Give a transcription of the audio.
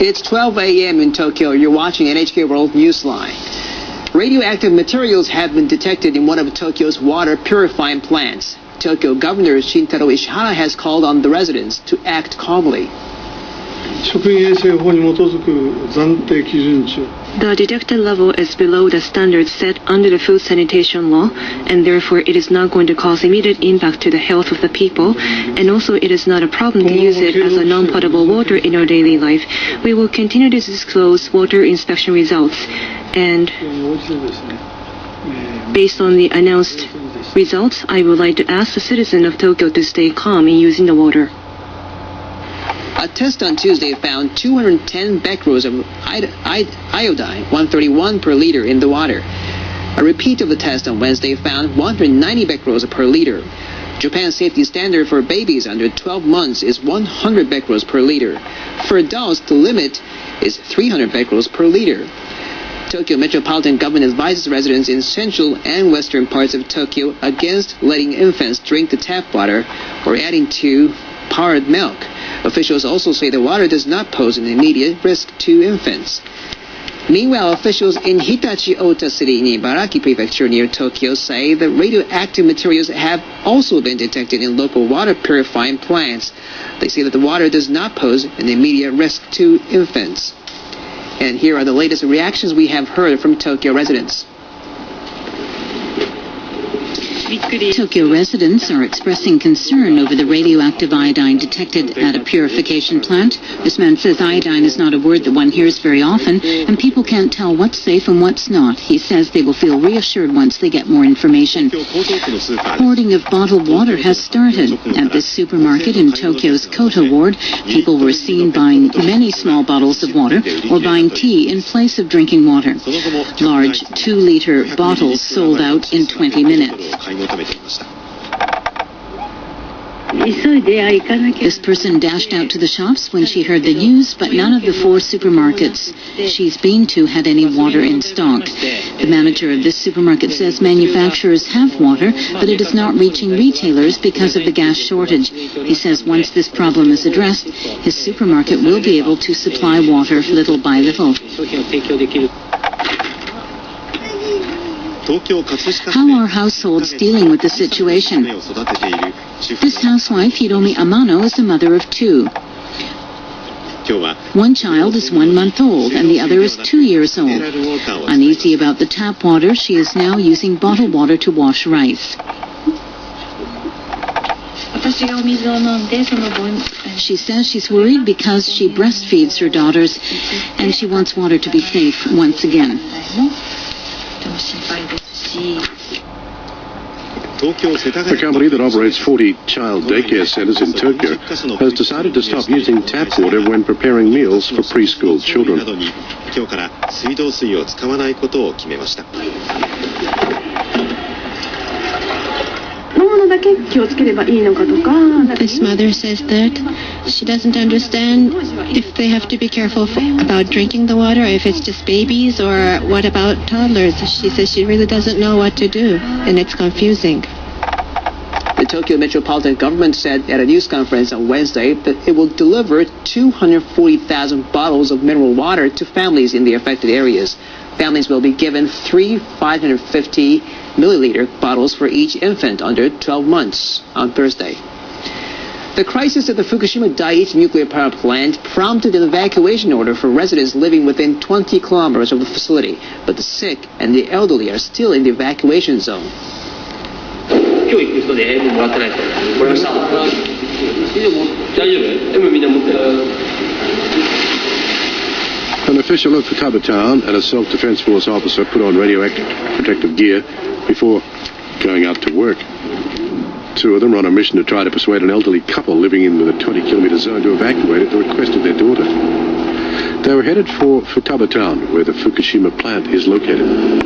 It's 12 a.m. in Tokyo. You're watching NHK World Newsline. Radioactive materials have been detected in one of Tokyo's water purifying plants. Tokyo Governor Shintaro Ishihara has called on the residents to act calmly. The detected level is below the standards set under the food sanitation law, and therefore it is not going to cause immediate impact to the health of the people, and also it is not a problem to use it as a non-potable water in our daily life. We will continue to disclose water inspection results, and based on the announced results, I would like to ask the citizens of Tokyo to stay calm in using the water. A test on Tuesday found 210 becquerels of iodine, 131 per liter, in the water. A repeat of the test on Wednesday found 190 becquerels per liter. Japan's safety standard for babies under 12 months is 100 becquerels per liter. For adults, the limit is 300 becquerels per liter. Tokyo Metropolitan Government advises residents in central and western parts of Tokyo against letting infants drink the tap water or adding to powdered milk. Officials also say the water does not pose an immediate risk to infants. Meanwhile, officials in Hitachi-Ota City in Ibaraki Prefecture near Tokyo say that radioactive materials have also been detected in local water purifying plants. They say that the water does not pose an immediate risk to infants. And here are the latest reactions we have heard from Tokyo residents. Tokyo residents are expressing concern over the radioactive iodine detected at a purification plant. This man says iodine is not a word that one hears very often, and people can't tell what's safe and what's not. He says they will feel reassured once they get more information. Hoarding of bottled water has started. At this supermarket in Tokyo's Koto ward, people were seen buying many small bottles of water or buying tea in place of drinking water. Large 2-liter bottles sold out in 20 minutes. This person dashed out to the shops when she heard the news, but none of the 4 supermarkets she's been to had any water in stock. The manager of this supermarket says manufacturers have water, but it is not reaching retailers because of the gas shortage. He says once this problem is addressed, his supermarket will be able to supply water little by little. How are households dealing with the situation? This housewife, Hiromi Amano, is a mother of 2. One child is 1 month old and the other is 2 years old. Uneasy about the tap water, she is now using bottled water to wash rice. She says she's worried because she breastfeeds her daughters and she wants water to be safe once again. The company that operates 40 child daycare centers in Tokyo has decided to stop using tap water when preparing meals for preschool children. This mother says that she doesn't understand if they have to be careful about drinking the water, if it's just babies, or what about toddlers. She says she really doesn't know what to do, and it's confusing. The Tokyo Metropolitan Government said at a news conference on Wednesday that it will deliver 240,000 bottles of mineral water to families in the affected areas. Families will be given 3 550 milliliter bottles for each infant under 12 months on Thursday. The crisis at the Fukushima Daiichi nuclear power plant prompted an evacuation order for residents living within 20 kilometers of the facility, but the sick and the elderly are still in the evacuation zone. An official at Futaba Town and a self-defense force officer put on radioactive protective gear before going out to work. 2 of them were on a mission to try to persuade an elderly couple living in the 20-kilometer zone to evacuate at the request of their daughter. They were headed for Futaba Town, where the Fukushima plant is located.